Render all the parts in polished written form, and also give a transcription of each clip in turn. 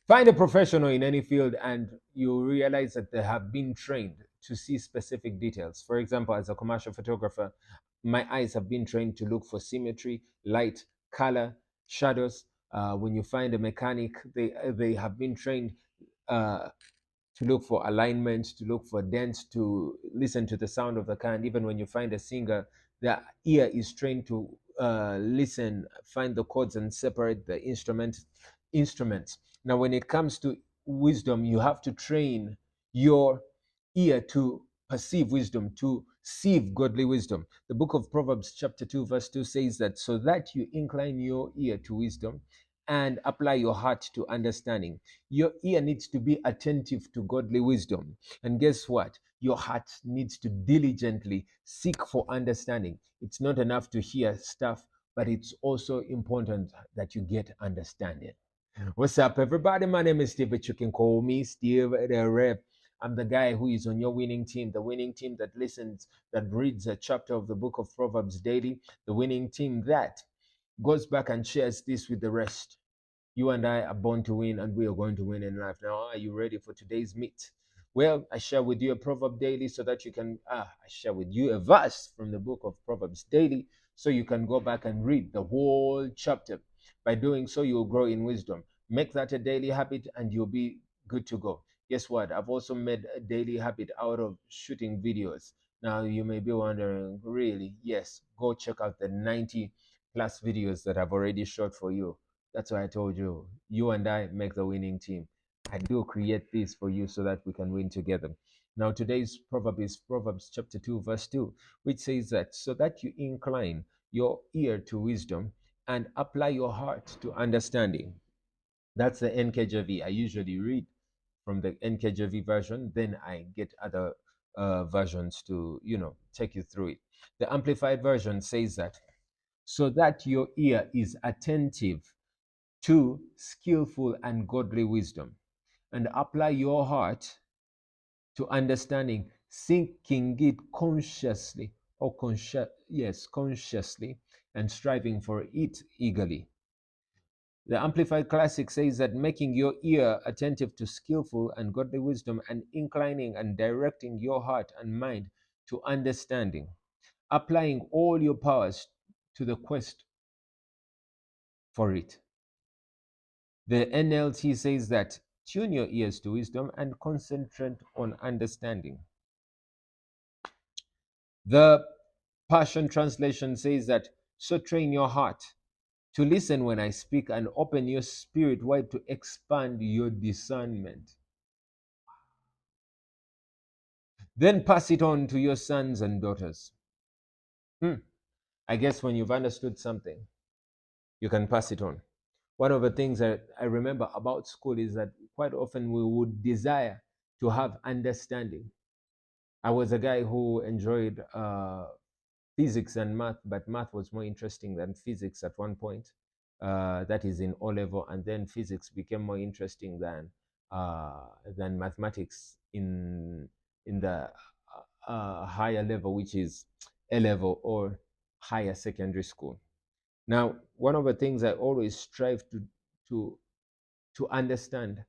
Find a professional in any field and you realize that they have been trained to see specific details. For example, as a commercial photographer, my eyes have been trained to look for symmetry, light, color, shadows. When you find a mechanic, they have been trained uh, to look for alignment, to look for dents, to listen to the sound of the car. And even when you find a singer, their ear is trained to listen, find the chords, and separate the instruments. Now, when it comes to wisdom, you have to train your ear to perceive wisdom, to sieve godly wisdom. The book of Proverbs, chapter 2, verse 2 says that so that you incline your ear to wisdom and apply your heart to understanding. Your ear needs to be attentive to godly wisdom. And guess what? Your heart needs to diligently seek for understanding. It's not enough to hear stuff, but it's also important that you get understanding. What's up, everybody? My name is Steve, but you can call me Steve the Rep. I'm the guy who is on your winning team, the winning team that listens, that reads a chapter of the book of Proverbs daily, the winning team that goes back and shares this with the rest. You and I are born to win, and we are going to win in life. Now, are you ready for today's meet? Well, I share with you a proverb daily so that you can, I share with you a verse from the book of Proverbs daily so you can go back and read the whole chapter. By doing so, you'll grow in wisdom. Make that a daily habit and you'll be good to go. Guess what? I've also made a daily habit out of shooting videos. Now, you may be wondering, really? Yes, go check out the 90 plus videos that I've already shot for you. That's why I told you, you and I make the winning team. I do create this for you so that we can win together. Now, today's proverb is Proverbs chapter 2, verse 2, which says that so that you incline your ear to wisdom and apply your heart to understanding. That's the NKJV. I usually read from the NKJV version, then I get other versions to, take you through it. The Amplified version says that so that your ear is attentive to skillful and godly wisdom, and apply your heart to understanding, seeking it consciously or consciously, and striving for it eagerly. The Amplified Classic says that making your ear attentive to skillful and godly wisdom and inclining and directing your heart and mind to understanding, applying all your powers to the quest for it. The NLT says that tune your ears to wisdom and concentrate on understanding. The Passion Translation says that so train your heart to listen when I speak and open your spirit wide to expand your discernment. Then pass it on to your sons and daughters. I guess when you've understood something, you can pass it on. One of the things that I remember about school is that quite often we would desire to have understanding. I was a guy who enjoyed physics and math, but math was more interesting than physics at one point. That is in O level, and then physics became more interesting than mathematics in the higher level, which is A level or higher secondary school. Now, one of the things I always strive to to understand,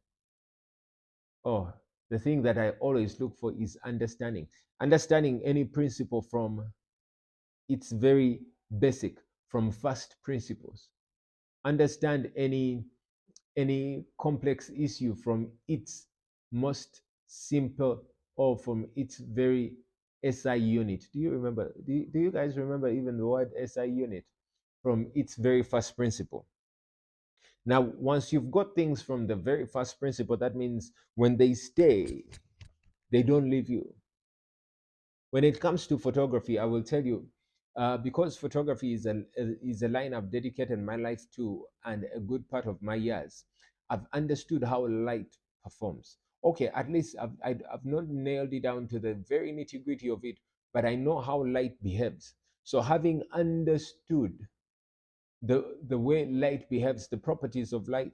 or the thing that I always look for is understanding any principle from its very basic, from first principles. Understand any complex issue from its most simple, or from its very SI unit. Do you remember? Do you guys remember even the word SI unit? From its very first principle. Now, once you've got things from the very first principle, that means when they stay, they don't leave you. When it comes to photography, I will tell you, because photography is a line I've dedicated my life to and a good part of my years. I've understood how light performs. Okay, at least I've not nailed it down to the very nitty gritty of it, but I know how light behaves. So having understood the way light behaves, the properties of light,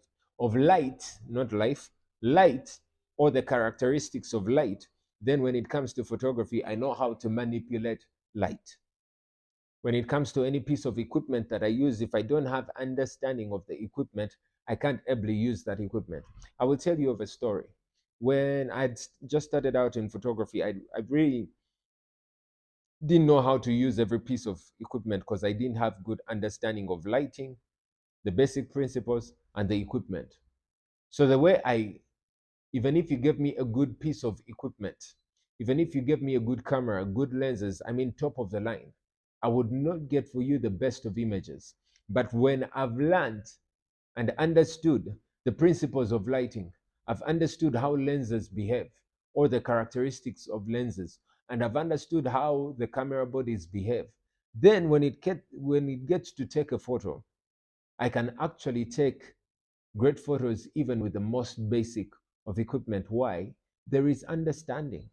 not life, light, or the characteristics of light, then when it comes to photography, I know how to manipulate light. When it comes to any piece of equipment that I use, if I don't have understanding of the equipment, I can't ably use that equipment. I will tell you of a story. When just started out in photography, I really didn't know how to use every piece of equipment because I didn't have good understanding of lighting, the basic principles, and the equipment. So the way I, even if you give me a good piece of equipment, even if you give me a good camera, good lenses, I mean top of the line, I would not get for you the best of images. But when I've learned and understood the principles of lighting, I've understood how lenses behave or the characteristics of lenses, and I've understood how the camera bodies behave. Then when it gets to take a photo, I can actually take great photos even with the most basic of equipment. Why? There is understanding.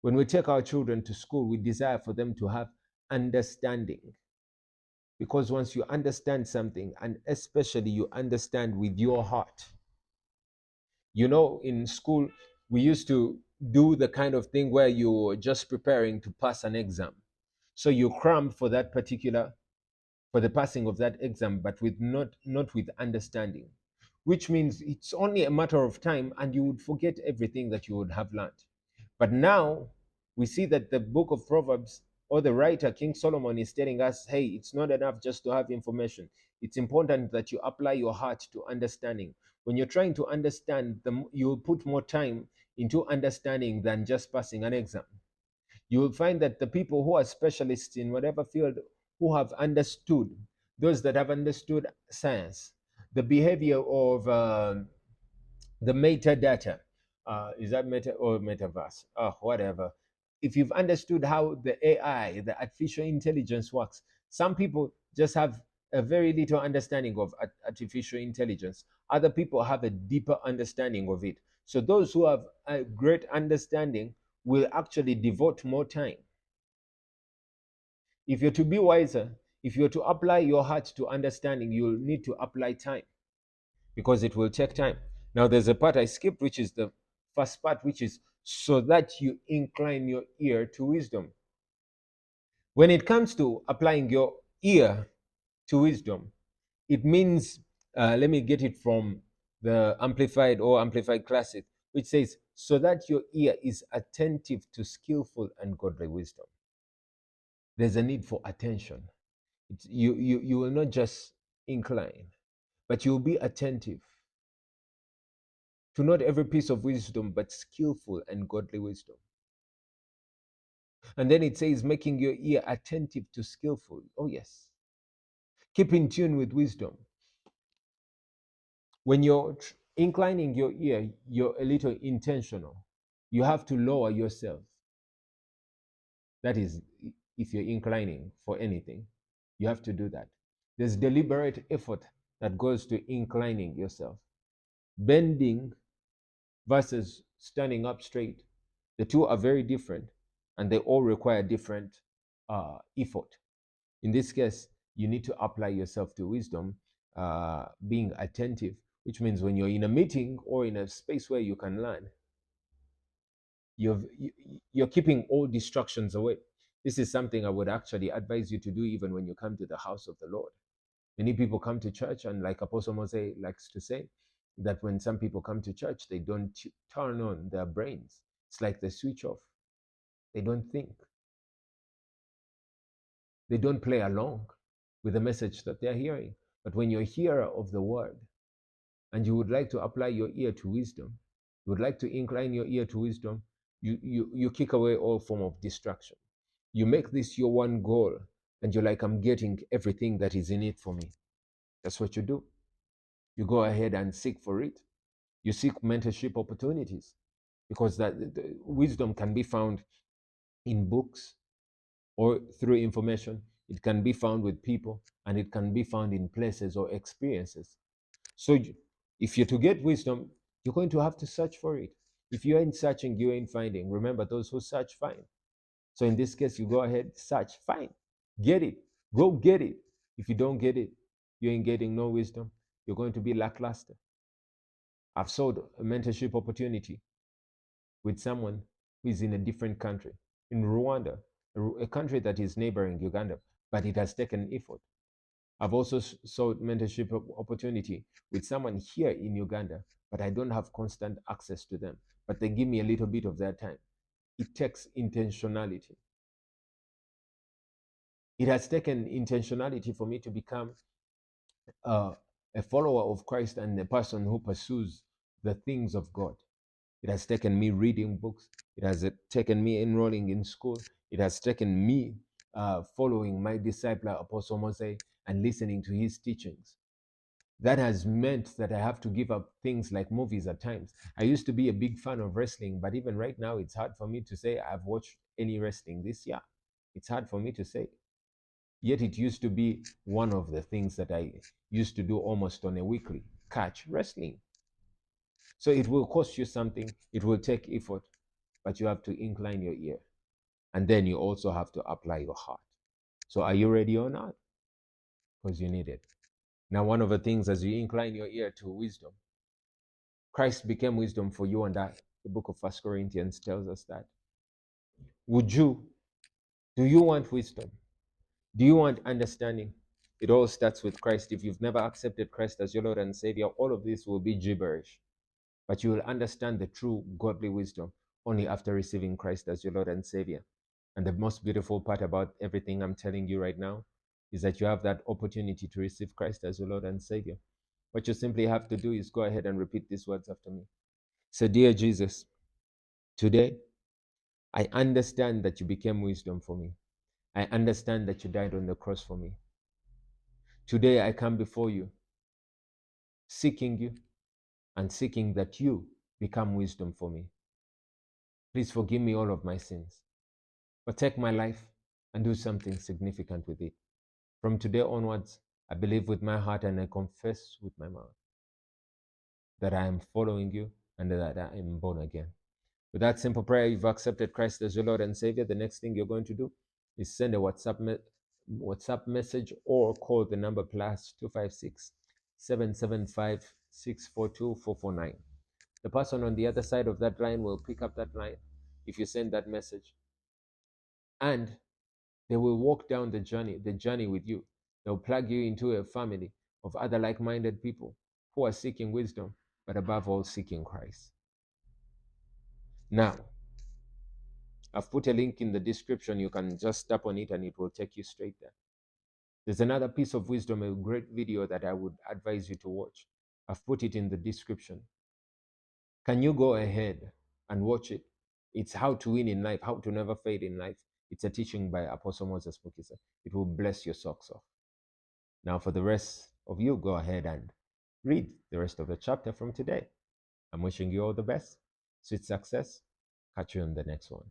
When we take our children to school, we desire for them to have understanding. Because once you understand something, and especially you understand with your heart, in school, we used to do the kind of thing where you're just preparing to pass an exam. So you cram for that particular, for the passing of that exam, but with not with understanding, which means it's only a matter of time and you would forget everything that you would have learned. But now we see that the book of Proverbs, or the writer King Solomon, is telling us, hey, it's not enough just to have information. It's important that you apply your heart to understanding. When you're trying to understand, you will put more time into understanding than just passing an exam. You will find that the people who are specialists in whatever field, who have understood, those that have understood science, the behavior of the metadata, is that meta or metaverse? Whatever. If you've understood how the AI, the artificial intelligence works, some people just have a very little understanding of artificial intelligence. Other people have a deeper understanding of it. So those who have a great understanding will actually devote more time. If you're to be wiser, if you're to apply your heart to understanding, you'll need to apply time because it will take time. Now, there's a part I skipped, which is the first part, which is so that you incline your ear to wisdom. When it comes to applying your ear to wisdom, it means, let me get it from the Amplified or Amplified Classic, which says, so that your ear is attentive to skillful and godly wisdom. There's a need for attention. You will not just incline, but you'll be attentive to not every piece of wisdom, but skillful and godly wisdom. And then it says, making your ear attentive to skillful. Oh, yes. Keep in tune with wisdom. When you're inclining your ear, you're a little intentional. You have to lower yourself. That is, if you're inclining for anything, you have to do that. There's deliberate effort that goes to inclining yourself. Bending versus standing up straight. The two are very different and they all require different effort. In this case, you need to apply yourself to wisdom, being attentive, which means when you're in a meeting or in a space where you can learn, you're keeping all distractions away. This is something I would actually advise you to do even when you come to the house of the Lord. Many people come to church, and like Apostle Mose likes to say, that when some people come to church, they don't turn on their brains. It's like they switch off. They don't think. They don't play along with the message that they're hearing. But when you're a hearer of the word and you would like to apply your ear to wisdom, you would like to incline your ear to wisdom, you kick away all form of distraction. You make this your one goal, and you're like, I'm getting everything that is in it for me. That's what you do. You go ahead and seek for it. You seek mentorship opportunities because that the wisdom can be found in books or through information. It can be found with people, and it can be found in places or experiences. So if you're to get wisdom, you're going to have to search for it. If you ain't searching, you ain't finding. Remember, those who search find. So in this case, you go ahead, search, find, get it, go get it. If you don't get it, you ain't getting no wisdom. You're going to be lackluster. I've sold a mentorship opportunity with someone who is in a different country, in Rwanda, a country that is neighboring Uganda, but it has taken effort. I've also sought mentorship opportunity with someone here in Uganda, but I don't have constant access to them. But they give me a little bit of their time. It takes intentionality. It has taken intentionality for me to become uh, a follower of Christ and a person who pursues the things of God. It has taken me reading books. It has taken me enrolling in school. It has taken me following my discipler, Apostle Mose, and listening to his teachings. That has meant that I have to give up things like movies at times. I used to be a big fan of wrestling, but even right now, it's hard for me to say I've watched any wrestling this year. It's hard for me to say. Yet it used to be one of the things that I used to do almost on a weekly, catch wrestling. So it will cost you something, it will take effort, but you have to incline your ear. And then you also have to apply your heart. So are you ready or not? Because you need it. Now, one of the things as you incline your ear to wisdom, Christ became wisdom for you and I. The book of First Corinthians tells us that. Do you want wisdom? Do you want understanding? It all starts with Christ. If you've never accepted Christ as your Lord and Savior, all of this will be gibberish. But you will understand the true godly wisdom only after receiving Christ as your Lord and Savior. And the most beautiful part about everything I'm telling you right now is that you have that opportunity to receive Christ as your Lord and Savior. What you simply have to do is go ahead and repeat these words after me. Say, Dear Jesus, today I understand that you became wisdom for me. I understand that you died on the cross for me. Today I come before you, seeking you and seeking that you become wisdom for me. Please forgive me all of my sins, but take my life and do something significant with it. From today onwards, I believe with my heart and I confess with my mouth that I am following you and that I am born again. With that simple prayer, you've accepted Christ as your Lord and Savior. The next thing you're going to do is send a WhatsApp message or call the number +256 775 642 449. The person on the other side of that line will pick up that line if you send that message, and they will walk down the journey with you. They'll plug you into a family of other like-minded people who are seeking wisdom, but above all seeking Christ. Now, I've put a link in the description. You can just tap on it and it will take you straight there. There's another piece of wisdom, a great video that I would advise you to watch. I've put it in the description. Can you go ahead and watch it? It's How to Win in Life, How to Never Fade in Life. It's a teaching by Apostle Moses Mukisa. It will bless your socks off. Now, for the rest of you, go ahead and read the rest of the chapter from today. I'm wishing you all the best, sweet success. Catch you on the next one.